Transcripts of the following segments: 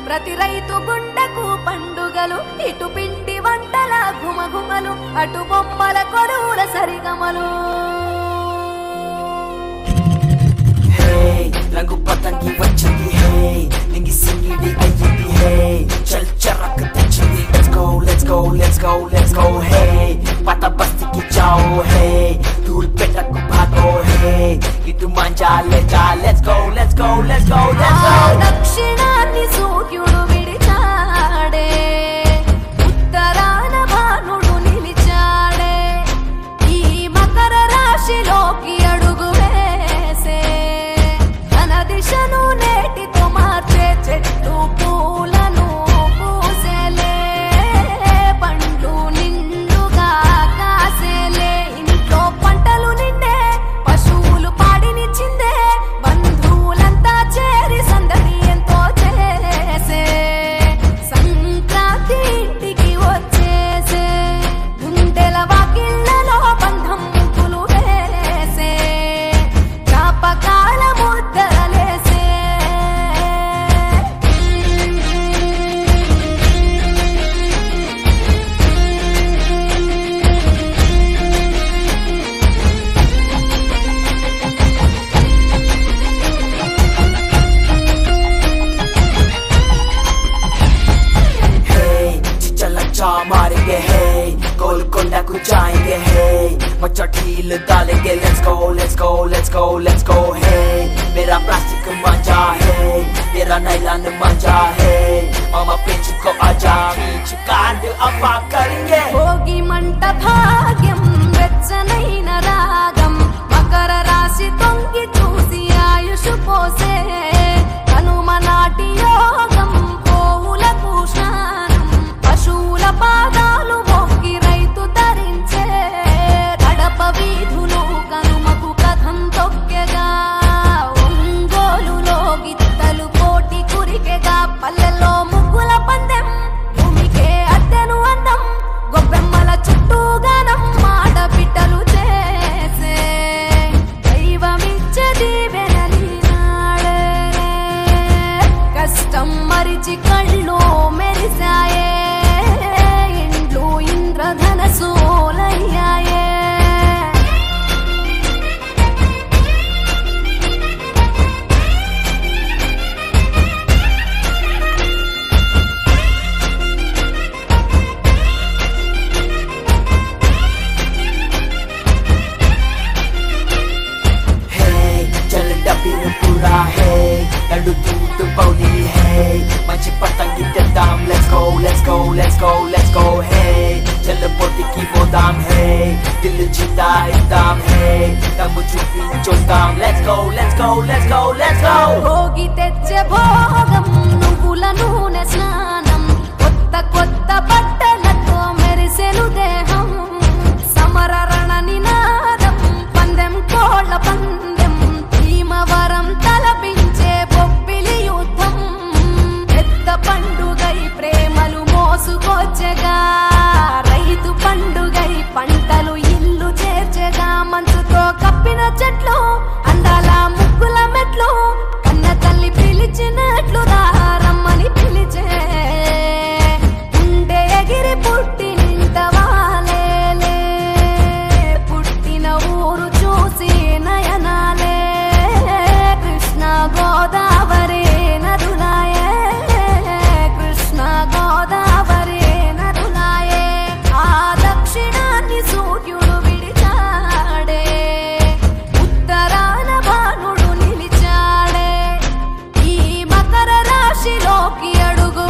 ప్రతి రైతు గుండెకు పండుగలు ఇటు పిండి వంటల గుమగుమలు అటు బొమ్మల కొలువుల సరిగమలు రంగు పతంగి వచ్చింది హే నింగి సింగిడి అయ్యింది హే చల్ చరక్ తెచ్చింది let's go let's go let's go let's go హే పట బస్తికి జాओ హే ధూల్ పెట్టకు భాగో హే ఇటు మంజా లేజా let's go let's go let's go let's go దక్షిణాన్ని సూర్యుడు విడిచాడే ఉత్తరాన భానుడు నిలిచాడే ఈ మకర రాశిలోకి అడుగు వేసే దిశను నేటితో మార్చే చెట్టు పూలను పూసేలే పండ్లు నిండుగా కాసేలే ఇంట్లో పంటలు నిండే పశువులు పాడినిచ్చిందే బంధువులంతా చేరి సందడి ఎంతో చేసే సంక్రాంతి ఇంటికి వచ్చేసే గుండెల వాకిళ్లలో బంధం ముగ్గులు వేసే జ్ఞాపకాల ముద్ద मारेंगे हे गोलकोंडा को जाएंगे हे मचा ढील डालेंगे let's go let's go let's go let's go हे मेरा प्लास्टिक मंजा है तेरा नायलॉन मंजा है मामा पेंच को आजा खींच कांड अफा करेंगे भोगी मंट भाग्यम వెచ్చనైన రాగం మకర రాశి తొంగి చూసి ఆయుష్ పోసే కనుమ నాటి యోగం పోవులకు స్నానం పశువుల పాదాలు మొక్కి రైతు ధరించే కడప వీధులు కనుమకు కథం తొక్కెగా ఒంగోలులో గిత్తలు పోటీ కురికెగా పల్లెల్లో ముగ్గుల పందెం భూమికే అద్దెను అందం గొబ్బెమ్మల చుట్టూ గానం ఆడబిడ్డలు చేసే దైవమిచ్చే దీవెనలి నాడే కష్టం మరిచి కళ్ళు మెరిసాయే ఇండ్లు ఇంద్రధనసూలయ్యాయే पूरा है लड्डू दूध पौली है मंची पतंगी तेदाम let's go let's go let's go let's go है चल पोटी की मोदाम है दिल जीता एकदम है दम चुपी चोदाम let's go let's go let's go let's go Bhogi తెచ్చే భోగం నువ్వుల నూనె స్నానం కొత్త కొత్త బట్టలతో మెరిసెను దేహం సమర రణ నినాదం పందెం కోళ్ళ పందెం భీమవరం తలపించే బొబ్బిలి యుద్ధం పెద్ద పండుగై ప్రేమలు మోసుకొచ్చగా రైతు పండుగై పంటలు ఇల్లు చేర్చగా మంచుతో కప్పిన చెట్లు అందాల ముగ్గుల మెట్లు కన్న తల్లి పిలిచినట్లు రమ్మని పిలిచే ఉండే ఎగిరి పుట్టినింత వాలేలే పుట్టిన ఊరు చూసి నయనాలే కృష్ణ గోదావరి నదులాయే కృష్ణ గోదావరి నదులాయే ఆ దక్షిణాన్ని సూర్యుడు విడిచాడే ఉత్తరాన భానుడు నిలిచాడే ఈ మకర రాశిలోకి అడుగు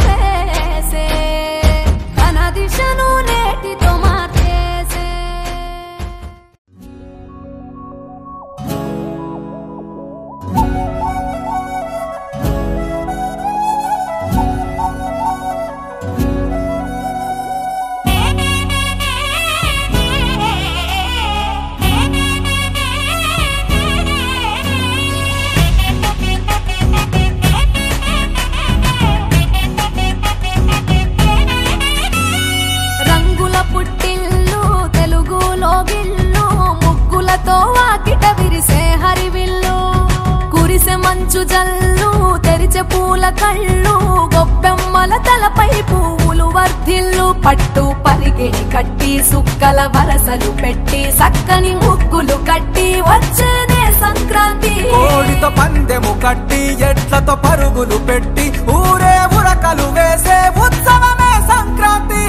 మంచు జల్లు తెరిచే పూల కళ్ళు గొప్పెమ్మల తలపై పువ్వులు వర్ధిల్లు పట్టు పరిగెడి కట్టి సుక్కల వరసలు పెట్టి సక్కని ముగ్గులు కట్టి వచ్చేనే సంక్రాంతి కోడితో పందెము కట్టి ఎట్లతో పరుగులు పెట్టి ఊరే ఉరకలు వేసే ఉత్సవమే సంక్రాంతి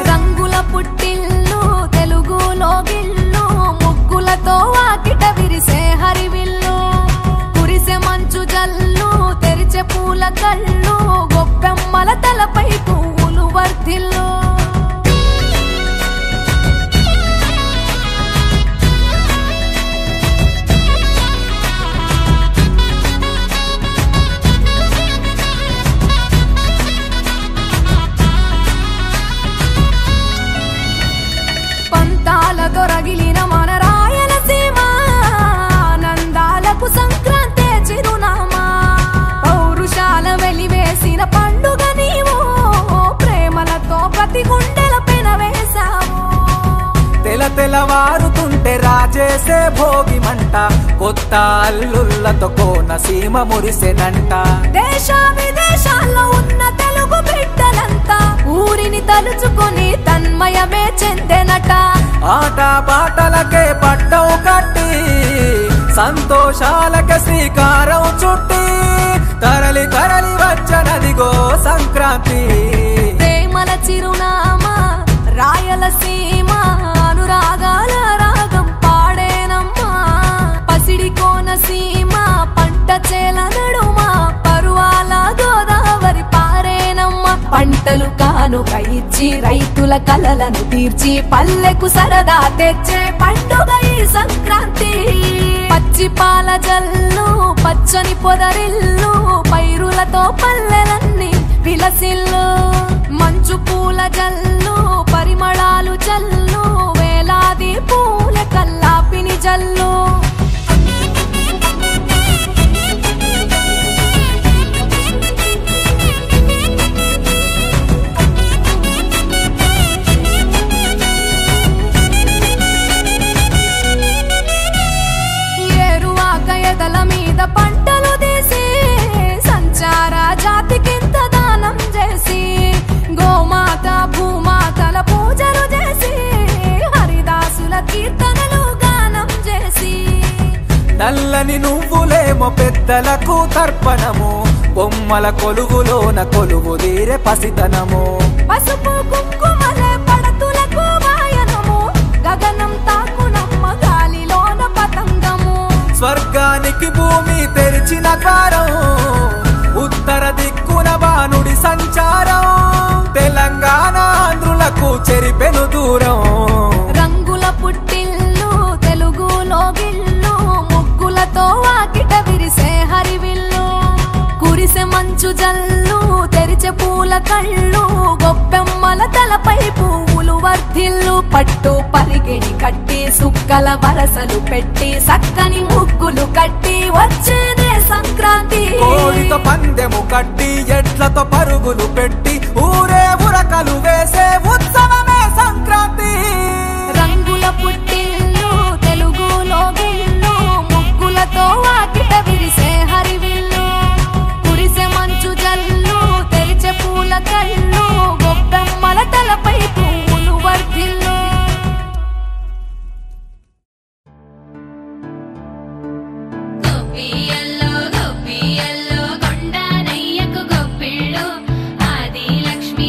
రంగుల పుట్టిల్లు తెలుగులో గిల్లు ముగ్గులతో వాకిట విరిసే హరివిల్లు కురిసే మంచు జల్లు తెరిచే పూల కళ్ళు గొప్పెమ్మల తలపై పువ్వులు వర్ధిల్లు దొరగిలిన మన రాయలసీమ ఆనందాలకు సంక్రాంతి చిరునామా పౌరుషాల వెలివేసిన పండుగ నీవు ప్రేమలతో ప్రతి గుండెల పెనవేశావు తెలవారుతుంటే రాజేసే భోగి మంట కొత్త అల్లుళ్ళతో కోనసీమ మురిసెనంట దేశ విదేశాల్లో ఉన్న తెలుగు బిడ్డలంతా ఊరిని తలుచుకొని తన్మయమే చెందెనట ఆట పాటలకే పట్టవు కట్టి సంతోషాలకే శ్రీకారం చుట్టి తరలి తరలి వచ్చనదిగో సంక్రాంతి ప్రేమల చిరునామా రాయలసీమ అనురాగాల రాగం పాడేనమ్మా పసిడి కోనసీమ పంట చేల నడుమ పరువాల గోదావరి పారేనమ్మా పంటలు కానుక ఇచ్చి రైతుల కలలను తీర్చి పల్లెకు సరదా తెచ్చే పండుగ ఈ సంక్రాంతి పచ్చి పాల జల్లు పచ్చని పొదరిల్లు పైరులతో పల్లెలన్నీ విలసిల్లు మంచు పూల జల్లు పరిమళాలు జల్లు వేలాది పూల కల్లాపిని జల్లు ఎదల మీద పంటలు తీసి సంచార జాతికింత దానం చేసి గోమాత భూమాతల పూజలు చేసి హరిదాసుల కీర్తనలు గానం చేసి నల్లని నువ్వులేమో పెద్దలకు తర్పణము బొమ్మల కొలువులోన కొలువు తీరే పసితనము పసుపు కుంకుమలే పడతులకు వాయనము గగనం తాకునమ్మ గాలిలోన పతంగము స్వర్గానికి భూమి తెరిచిన ద్వారం ఉత్తర దిక్కున బాణుడి సంచారం తెలంగాణ ఆంధ్రులకు చెరిపెను దూరం రంగుల పుట్టిల్లు తెలుగులో గిల్లు ముగ్గులతో వాకిట విరిసే హరివిల్లు కురిసే మంచు జల్లు తెరిచే పూల కళ్ళు గొప్పెమ్మల తలపై పువ్వులు వర్ధిల్లు పట్టు పరిగెడి కట్టి సుక్కల వరసలు పెట్టి సక్కని ముగ్గులు కట్టి వచ్చేనే సంక్రాంతి కోడితో పందెము కట్టి ఎట్లతో పరుగులు పెట్టి ఊరే ఉరకలు వేసే ఉత్సవమే సంక్రాంతి రంగుల పుట్టిల్లు తెలుగులో గిల్లు ముగ్గులతో వాకిట విరిసే హరివిల్లు కురిసే మంచు జల్లు తెరిచే పూల కళ్ళు గొప్పెమ్మల తలపై పువ్వులు వర్ధిల్లు గొప్పియల్లో కొండనయ్యకు గొప్పిళ్ళు ఆది లక్ష్మి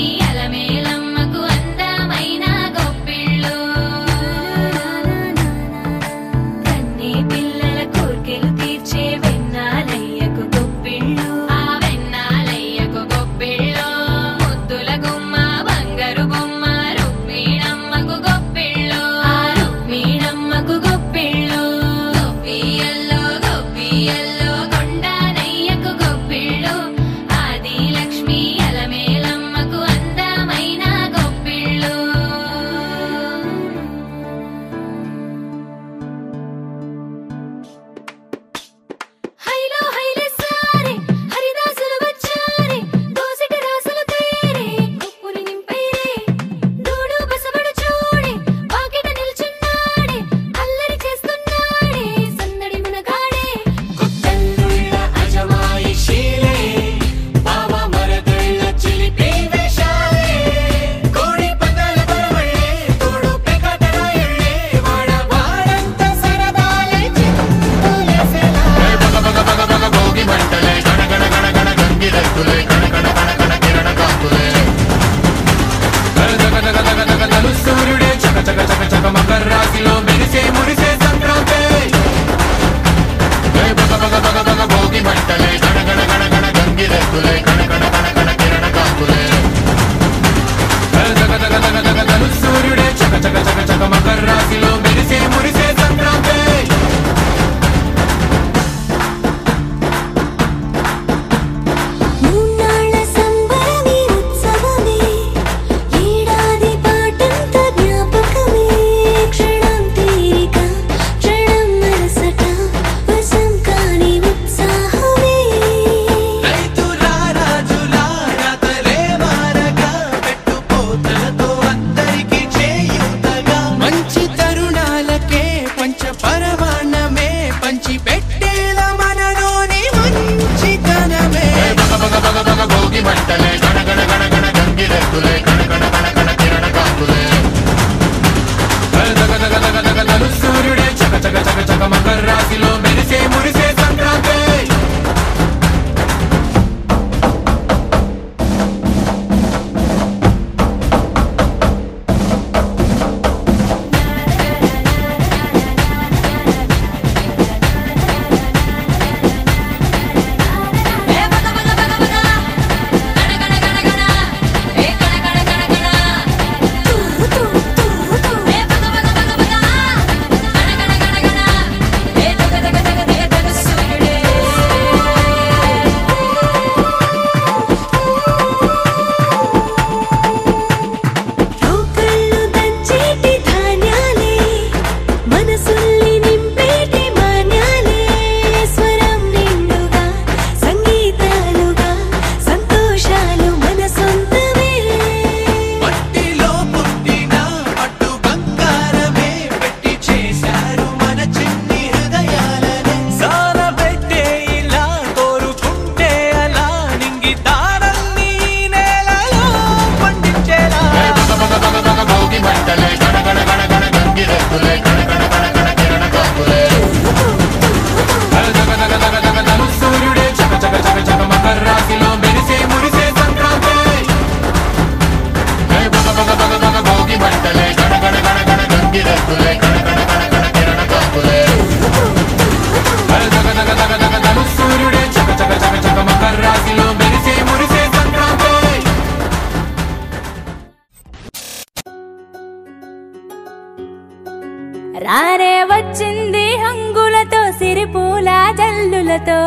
రానే వచ్చింది హంగులతో సిరిపూల జల్లులతో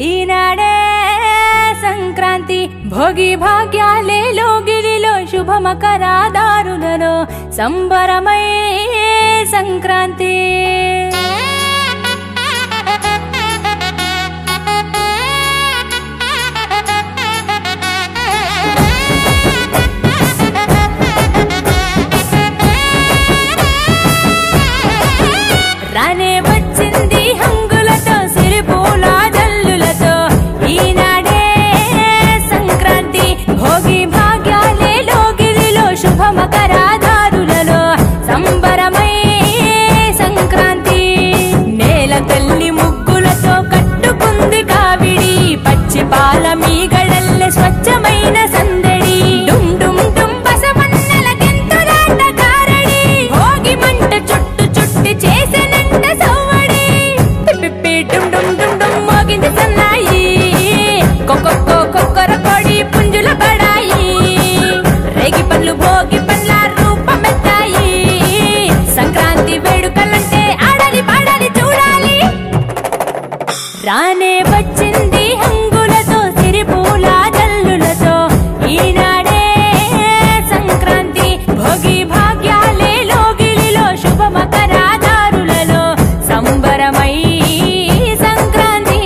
ఈనాడే సంక్రాంతి భోగి భాగ్యాలే లోగిలిలో శుభమకరాదారులలో సంబరమై సంక్రాంతి రానే వచ్చింది హంగులతో సిరిపూల జల్లులతో ఈనాడే సంక్రాంతి భోగి భాగ్యాలే లోగిలిలో శుభమకరాదారులలో సంబరమై సంక్రాంతి నేల తల్లి ముగ్గులతో కట్టుకుంది కావిడి పచ్చి పాల మీగడల్లె స్వచ్ఛమైన సందడి డుమ్ డుమ్ డుమ్ బసవన్నెల గెంతులాట కారడి భోగి మంట చుట్టు చుట్టి చేసెనంట సవ్వడి పిప్పి డుమ్ డుమ్ డుమ్ డుమ్ మోగింది సన్నాయి కొక్కొక్కో కొక్కర కొడి పుంజుల బడాయి రేగి పండ్లు భోగి పండ్ల రూపమెత్తాయి సంక్రాంతి వేడుకలంటే ఆడాలి పాడాలి చూడాలి రానే వచ్చింది హంగులతో సిరిపూల జల్లులతో ఈనాడే సంక్రాంతి భోగి భాగ్యాలే లోగిలిలో శుభమకరాదారులలో సంబరమై సంక్రాంతి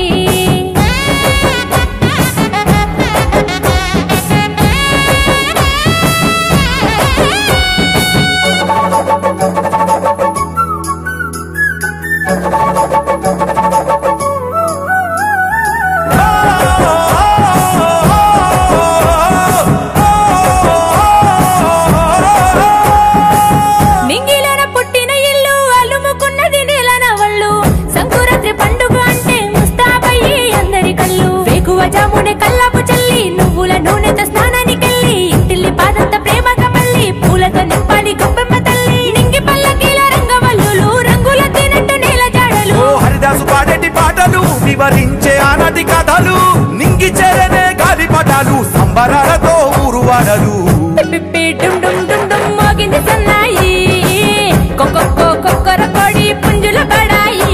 నింగిలోన పుట్టిన ఇల్లు అలుముకున్నది నీలనవళ్ళు సంకురాత్రి పండుగ అంటే ముస్తాబయ్యి అందరి కళ్ళు వేకువ జామునే కల్లాపు చల్లి నువ్వుల నూనెతో స్నానానికెళ్ళి ఇంటిల్లి పాదంత ప్రేమగా మళ్ళీ పూలతో నింపాలి గొప్పమ్మ తల్లి నింగి పల్లకీల రంగవల్లులు రంగుల తినట్టు నీల జాడలు ఓ హరిదాసు పాడేటి పాటలు వివరించే ఆనాటి కథలు నింగి చెరనే గాలి పటాలు సంబరాలతో ఊరువాడలు పిప్పి డుమ్ డుమ్ డుమ్ డుమ్ మోగింది సన్నాయి కొక్కొక్కో కొక్కర కొడి పుంజుల బడాయి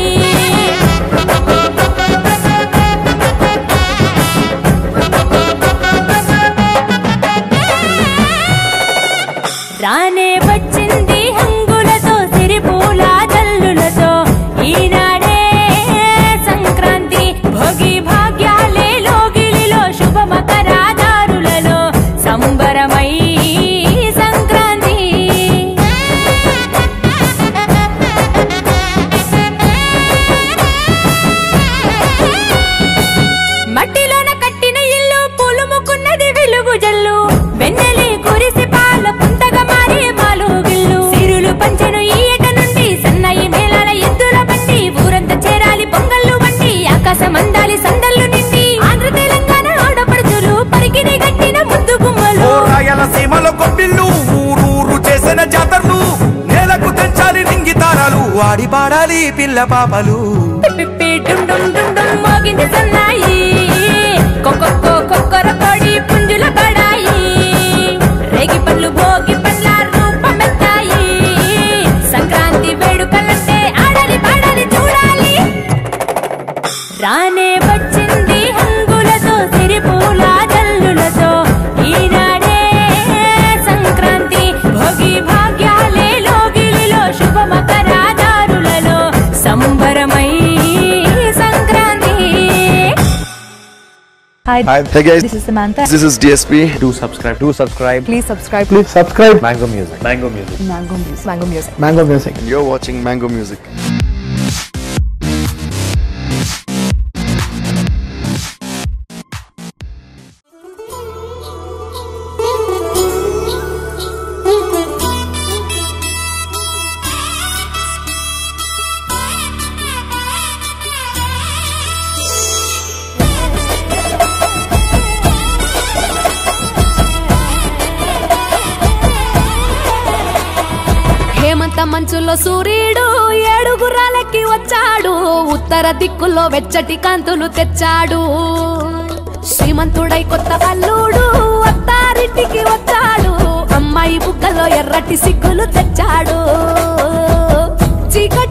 రానే వచ్చింది హంగులతో సిరిపూల జల్లులతో ఈనాడే సంక్రాంతి భోగి భాగ్యాలే లోగిలిలో శుభమకరాదారులలో సంబరమై సంక్రాంతి మట్టిలోన కట్టిన ఇల్లు పులుముకున్నది వెలుగు జల్లు వెన్నెలి కురిసి పాల పుంతగా మారి మాలుగిల్లు సిరులు పంచెను ఈ ఏట నుండి సన్నాయి మేళాల ఎద్దుల బండి ఊరంతా చేరాలి పొంగళ్ళు వండి ఆకాశం అందాలి సందళ్ళు నిండి ఆంధ్ర తెలంగాణ ఆడపడుచులు పరికిని గట్టిన ముద్దు గుమ్మలు ఓ రాయలసీమలో కొబ్బిళ్ళు ఊరూరు చేసిన జాతరలు నేలకు తెంచాలి నింగి తారాలు ఆడి పాడాలి పిల్ల పాపలు పిప్పి డుమ్ డుమ్ డుమ్ డుమ్ మోగింది సన్నాయి కొక్కొక్కో కొక్కర కొడి పుంజుల బడాయి రేగి పండ్లు భోగి పండ్ల రూపమెత్తాయి సంక్రాంతి వేడుకలంటే ఆడాలి పాడాలి చూడాలి రానే వచ్చింది హంగులతో సిరిపూల జల్లులతో ఈనాడే Sankranti Bhogi భాగ్యాలే లోగిలిలో శుభమకరాదారులలో సంబరమై Sankranti Hi. Hey guys, This is Samantha. this is DSP. Do subscribe. Please subscribe. Please subscribe. Mango Music. Mango Music. Mango Music. Mango Music. Mango Music. And you're watching Mango Music. హేమంత మంచులో సూర్యుడు ఏడుగురాలకి వచ్చాడు ఉత్తర దిక్కుల్లో వెచ్చటి కాంతులు తెచ్చాడు శ్రీమంతుడై కొత్త అల్లుడు అత్తారింటికి వచ్చాడు అమ్మాయి బుగ్గలో ఎర్రటి సిగ్గులు తెచ్చాడు చీకటి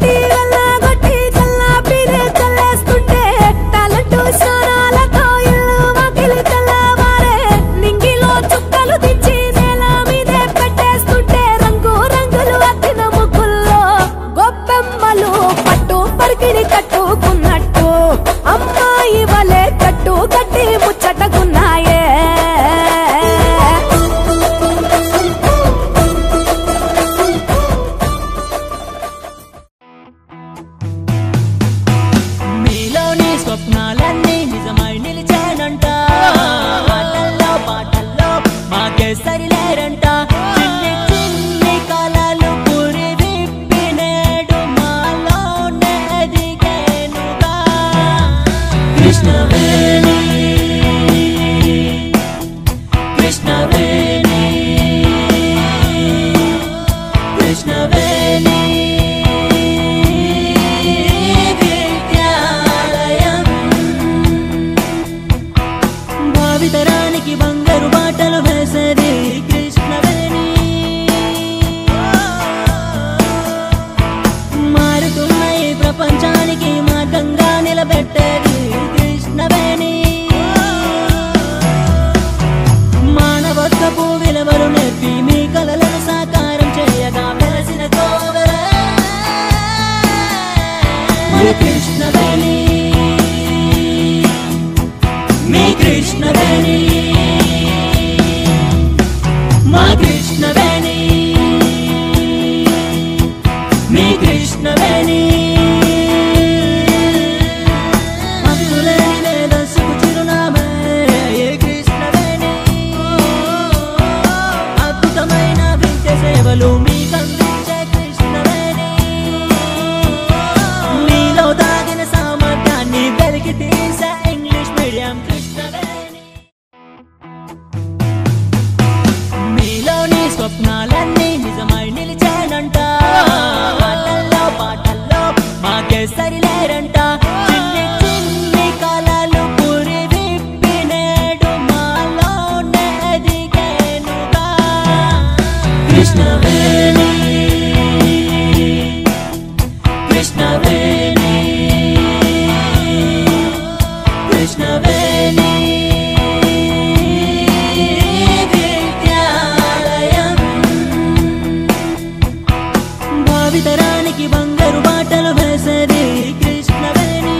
భావితరానికి బంగారు బాటలు వేసేది కృష్ణవేణి.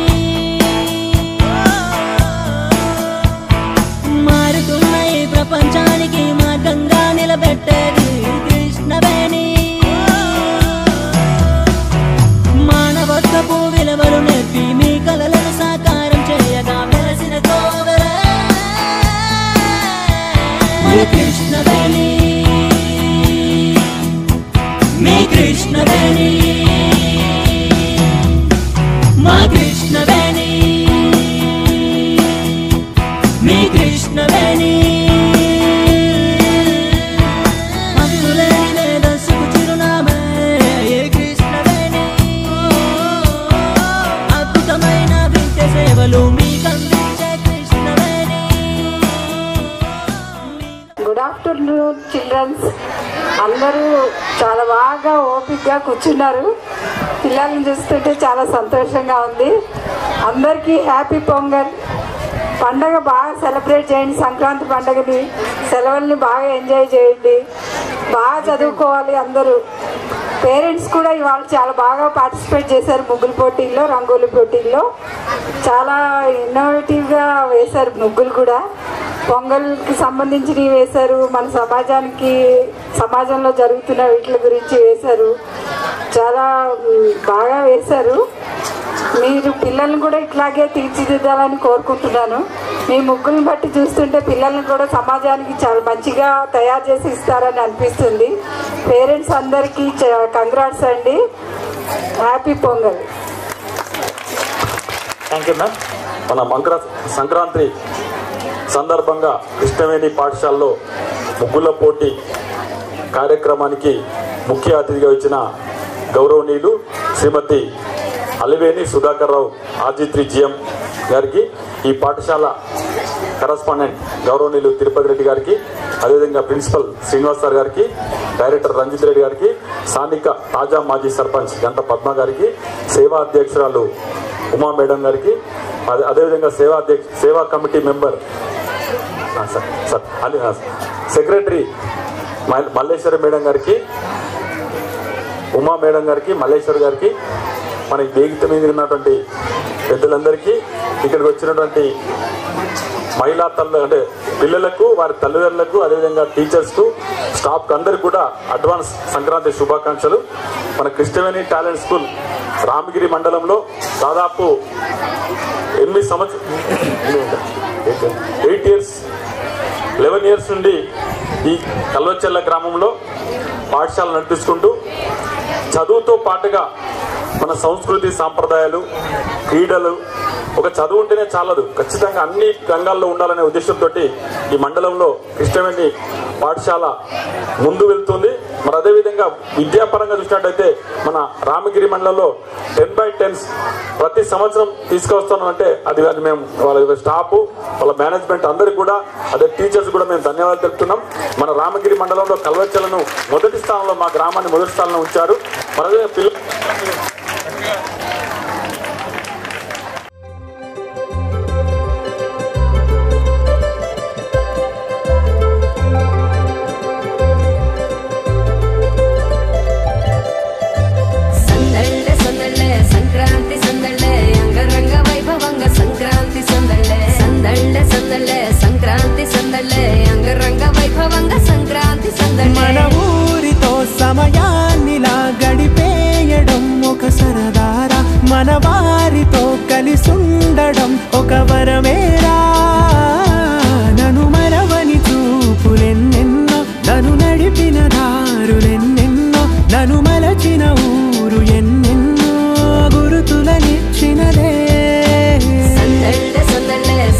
మారుతున్న ఈ ప్రపంచానికి మార్గంగా నిలబెట్టేది కృష్ణవేణి. మానవత్వపు విలువలు నేర్పి మీ కలలను సాకారం చేయగా వెలసిన కోవెల మీ కృష్ణవేణి. మీ కృష్ణవేణి మా కృష్ణవేణి మీ కృష్ణవేణి. అందులేని దశకు చిరునామే ఏ కృష్ణవేణి. అద్భుతమైన వింత సేవలు మీకందించే కృష్ణవేణి. Good afternoon childrens. అందరూ చాలా బాగా ఓపికగా కూర్చున్నారు. పిల్లల్ని చూస్తుంటే చాలా సంతోషంగా ఉంది. అందరికీ హ్యాపీ పొంగల్. పండగ బాగా సెలబ్రేట్ చేయండి. సంక్రాంతి పండగని సెలవుల్ని బాగా ఎంజాయ్ చేయండి. బాగా చదువుకోవాలి అందరూ. పేరెంట్స్ కూడా ఇవాళ చాలా బాగా పార్టిసిపేట్ చేశారు. ముగ్గుల పోటీల్లో, రంగోలి పోటీల్లో చాలా ఇన్నోవేటివ్గా వేశారు ముగ్గులు కూడా. పొంగల్కి సంబంధించినవి వేశారు. మన సమాజంలో జరుగుతున్న వీటి గురించి వేశారు. చాలా బాగా వేశారు. మీరు పిల్లల్ని కూడా ఇట్లాగే తీర్చిదిద్దాలని కోరుకుంటున్నాను. మీ ముగ్గులను బట్టి చూస్తుంటే పిల్లల్ని కూడా సమాజానికి చాలా మంచిగా తయారు చేసి ఇస్తారని అనిపిస్తుంది. పేరెంట్స్ అందరికీ కంగ్రాట్స్ అండి. Happy pongal. Thank you ma'am. మన సంక్రాంతి సందర్భంగా కృష్ణవేణి పాఠశాలలో ముగ్గుల పోటీ కార్యక్రమానికి ముఖ్య అతిథిగా వచ్చిన గౌరవనీయులు శ్రీమతి అలివేణి సుధాకర్ రావు ఆర్జీ3 GM గారికి, ఈ పాఠశాల కరస్పాండెంట్ గౌరవనీయులు తిరుపతి రెడ్డి గారికి, అదేవిధంగా ప్రిన్సిపల్ శ్రీనివాస్ సార్ గారికి, డైరెక్టర్ రంజిత్ రెడ్డి గారికి, స్థానిక తాజా మాజీ సర్పంచ్ గంట పద్మ గారికి, సేవా అధ్యక్షురాలు ఉమా మేడం గారికి, అదేవిధంగా సేవా committee member secretary Malleswari madam గారికి, ఉమా మేడం గారికి, మల్లేశ్వర్ గారికి, మనకి వేదిక మీద ఉన్నటువంటి పెద్దలందరికీ, ఇక్కడికి వచ్చినటువంటి మహిళా అంటే పిల్లలకు, వారి తల్లిదండ్రులకు, అదేవిధంగా టీచర్స్కు, స్టాఫ్కు అందరికీ కూడా అడ్వాన్స్ సంక్రాంతి శుభాకాంక్షలు. మన కృష్ణవేణి టాలెంట్ స్కూల్ రామగిరి మండలంలో దాదాపు 11 years నుండి ఈ కల్వచెల్ల గ్రామంలో పాఠశాల నడిపిస్తుంటూ చదువుతో పాటుగా మన సంస్కృతి సాంప్రదాయాలు, క్రీడలు, ఒక చదువు ఉంటేనే చాలదు, ఖచ్చితంగా అన్ని రంగాల్లో ఉండాలనే ఉద్దేశంతో ఈ మండలంలో కృష్ణవేణి పాఠశాల ముందు వెళ్తుంది. మరి అదేవిధంగా విద్యాపరంగా చూసినట్టయితే మన రామగిరి మండలంలో 10x10 ప్రతి సంవత్సరం తీసుకొస్తున్నామంటే అది మేము వాళ్ళ స్టాఫ్, వాళ్ళ మేనేజ్మెంట్ అందరికీ కూడా, అదే టీచర్స్ కూడా మేము ధన్యవాదాలు తెలుపుతున్నాం. మన రామగిరి మండలంలో కల్వచెలను మొదటి స్థానంలో, మా గ్రామాన్ని మొదటి స్థానంలో ఉంచారు. మరి అదే పిల్లలు మన ఊరితో సమయాన్నిలా గడిపేయడం ఒక సరదారా, మన వారితో కలిసుండడం ఒక వరమేరా. నన్ను మరవని చూపులెన్నెన్నో, నన్ను నడిపిన దారులెన్నెన్నో, నన్ను మలచిన ఊరు ఎన్నెన్నో గురుతులనిచ్చినదే.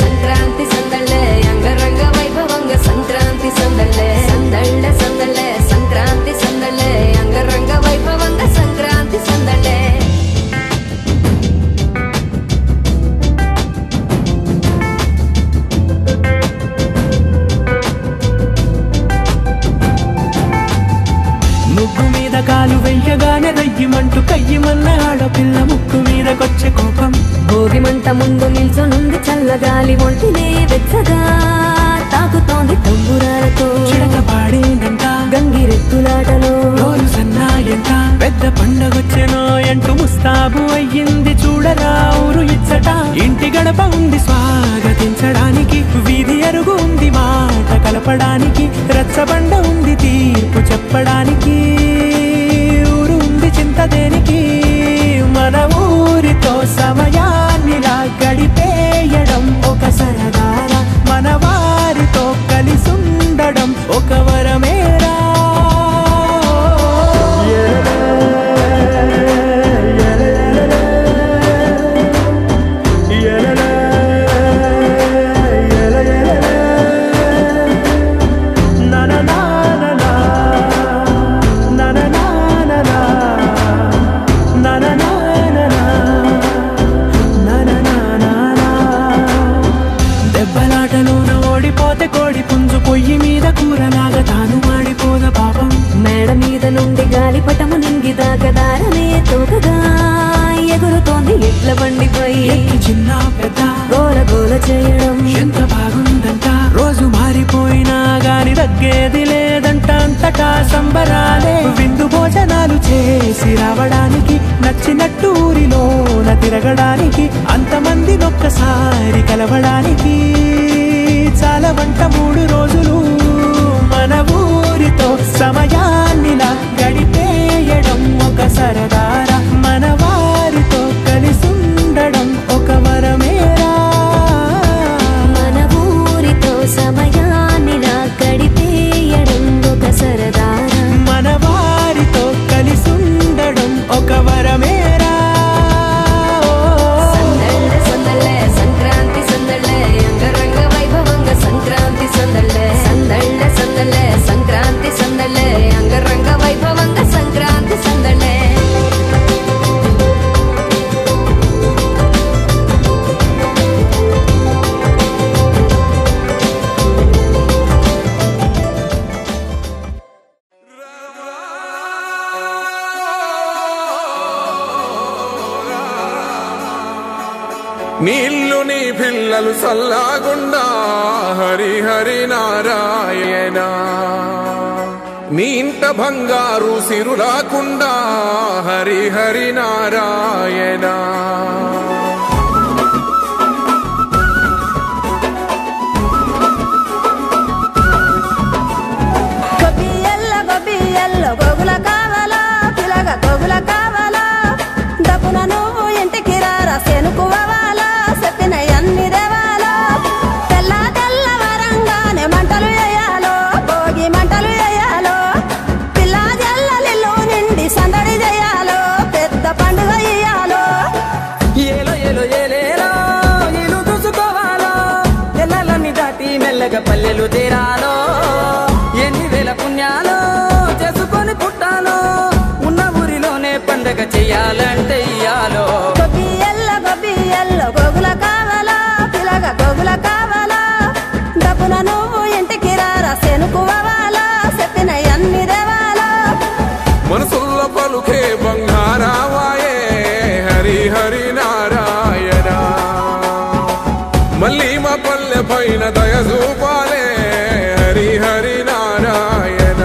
సంక్రాంతి సందళ్ళే అంగరంగ వైభవంగ సంక్రాంతి సందళ్ళే సందళ్ళే సందళ్ళే సంక్రాంతి సందళ్ళే అంగరంగ వైభవంగ సంక్రాంతి సందళ్ళే. ముగ్గు మీద కాలు వెయ్యగానే రయ్యమంటూ కయ్యమన్న ఆడపిల్ల ముక్కు మీదకొచ్చే కోపం. భోగి మంట ముందు నిల్చొనుంది చల్లగాలి, ఒంటినే వెచ్చగా తాకుతోంది తంబురాలతో. చిడక పాడేనంట గంగిరెత్తులాటలో రోజు సన్నాయంట, పెద్ద పెద్ద పండగొచ్చెనో అంటూ ముస్తాబు అయ్యింది చూడరా ఊరు ఇచ్చట. ఇంటి గడప ఉంది స్వాగతించడానికి, వీధి అరుగు ఉంది మాట కలపడానికి, రచ్చబండ ఉంది తీర్పు చెప్పడానికి, ఊరు ఉంది చింత దేనికి. మన ఊరితో సమయాన్నిలా గడిపేయడం ఒక సరదారా, మన వారితో కలిసుండడం ఒక వరమేరా. దెబ్బలాటలోన ఓడిపోతే కోడి పుంజు పొయ్యి మీద కూరలాగా తాను మాడిపోద పాపం. మేడ మీద నుండి గాలిపటము నింగి దాకదారనే తోకగా ఎగురుతోంది ఎట్ల బండిపై. చిన్న పెద్ద గోల గోల చేయడం ఎంత బాగుందంట. రోజు మారిపోయినా గాని తగ్గేది లేదంట. అంతటా సంబరాలే విందు భోజనాలు చేసి రావడానికి, నచ్చినట్టు ఊరిలోన తిరగడానికి, అంతమంది ఒక్కసారి కలవడానికి చాలా వంట 3 రోజులు. మన ఊరితో సమయాన్నిలా గడిపేయడం ఒక సరదారా, మన వారితో కలిసుండడం ఒక వరమేరా. మన ఊరితో సమయాన్నిలా గడిపేయడం ఒక సరదారా, మన వారితో కలిసుండడం ఒక వరమేరా. సందళ్ళ సందళ్ళ సంక్రాంతి సందళ్ళ అంగరంగ వైభవంగ సంక్రాంతి సందళ్ళ. సందళ్ళ సందళ్ళ సంక్రాంతి సందళ్ళ అంగరంగ వైభవంగ సంక్రాంతి సందళ్ళ. నీళ్ళు నీ పిల్లలు సల్లాగుండా హరి హరి నారాయణ. నీ ఇంట బంగారు సిరులాకుండా హరి హరి నారాయణ. గొబ్బియల్లో గోగుల కావాలా, పిలగ గోగుల కావాలా, డబ్బున నువ్వు ఇంటికి రారా సెనుకువాలా, చెప్పిన అన్ని దేవాలా. తెల్ల తెల్ల వరంగానే మంటలు వేయాలో, భోగి మంటలు వేయాలో, పిల్ల జల్లలిల్లు నిండి సందడి చేయాలో, పెద్ద పండుగ ఇయ్యాలో. ఏలో ఏలో ఏలేలో ఇల్లు చూసుకోవాలో, ఎల్లలన్నీ దాటి మెల్లగా పల్లెలు తీరాలో. ఎన్ని వేల పుణ్యాలో చేసుకొని పుట్టాలో, ఉన్న ఊరిలోనే పండగ చెయ్యాలంటే ఇయ్యాలో. గొబ్బియల్లో గోగుల కావాలా, పిలగ గోగుల కావాలా, డబ్బున నువ్వు ఇంటికి రారా సెనుకువాలా, చెప్పిన అన్ని దేవాలా. మనసుల్లో పలుకే బంగారావాయే హరి హరి నారాయణ. మళ్ళీ మా పల్లె పైన దయ చూపాలే హరి హరి నారాయణ.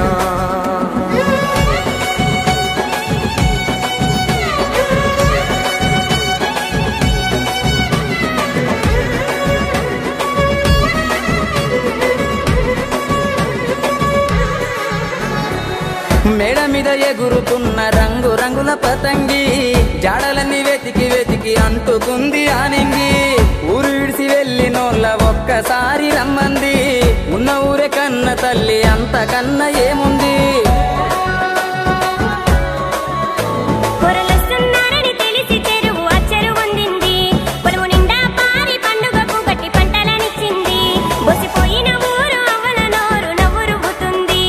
మేడ మీద ఎగురుతున్న రంగు రంగుల పతంగి, జాడలన్నీ వెతికి వెతికి అంటుకుంది ఆనింగి. ఊరు విడిసి వెళ్ళినోళ్ళ ఒక్కసారి రమ్మంది, ఉన్న ఊరే కన్న తల్లి అంతకన్నా ఏముంది. పొరలొస్తున్నారని తెలిసి చెరువు అచ్చరు వందింది, పొలము నిండా పారి పండుగకు గట్టి పంటలనిచ్చింది. బొసిపోయిన ఊరు అవ్వల నోరు నవ్వు రువ్వుతుంది,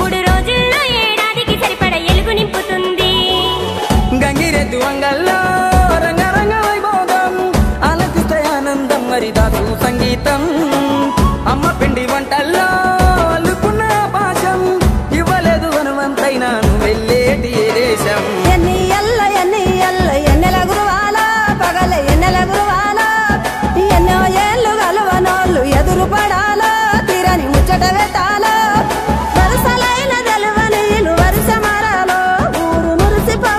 3 రోజుల్లో ఏడాదికి సరిపడ ఎలుగు నింపుతుంది. గంగిరెద్దు అంగల్లో రంగరంగ వైభోగం, ఆలకిస్తే ఆనందం హరిదాసు సంగీతం. అమ్మ పిండి వంటల్లో అల్లుకున్న పాశం, ఇవ్వలేదు హనుమంతైనా నువ్వు వెళ్ళేటి ఏ దేశం. ఎన్ని ఎన్నెల గురువాలా, పగల ఎన్నెల గురువాలా, ఎన్నో ఏళ్ళు గలవనోళ్ళు ఎదురు పడాలా, తీరని ముచ్చట పెట్టాలా. వరుసలైన తెలవని వరుస మరాలో ఊరు మురిసిపో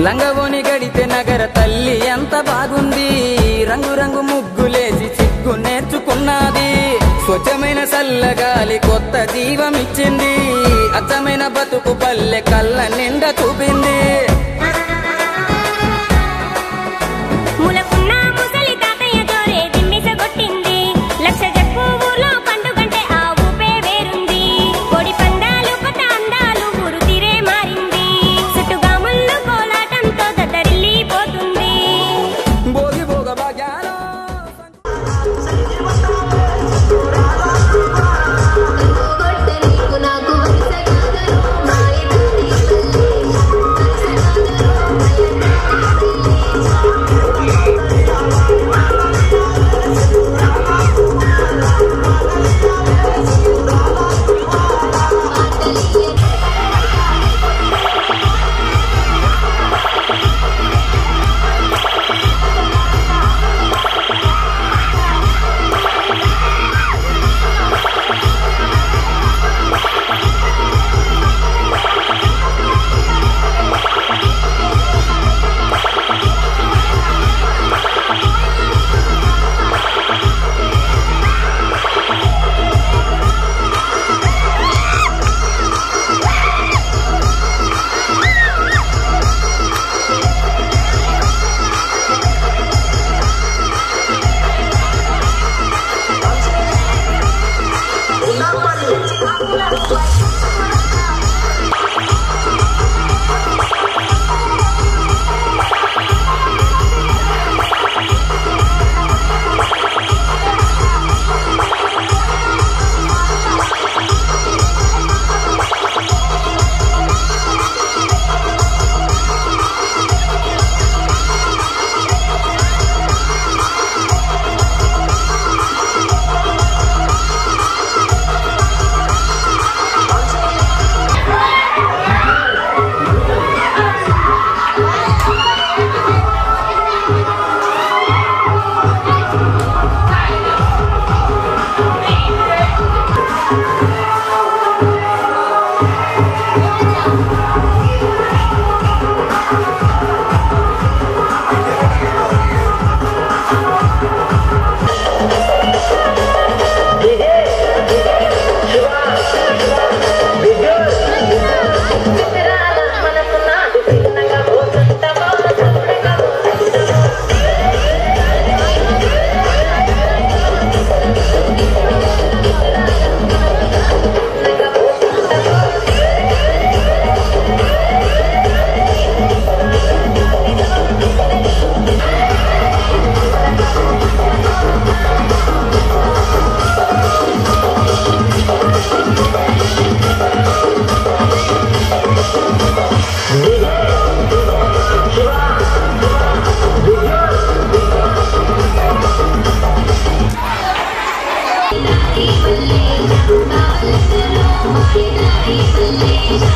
లంగవోని గడితే నగర తల్లి ఎంత బాగుంది రంగు రంగు ముగ్గులేసి చిక్కు నేర్చుకున్నది స్వచ్ఛమైన చల్లగాలి కొత్త జీవమిచ్చింది అచ్చమైన బతుకు పల్లె కళ్ళ నిండా చూపింది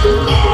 Yeah.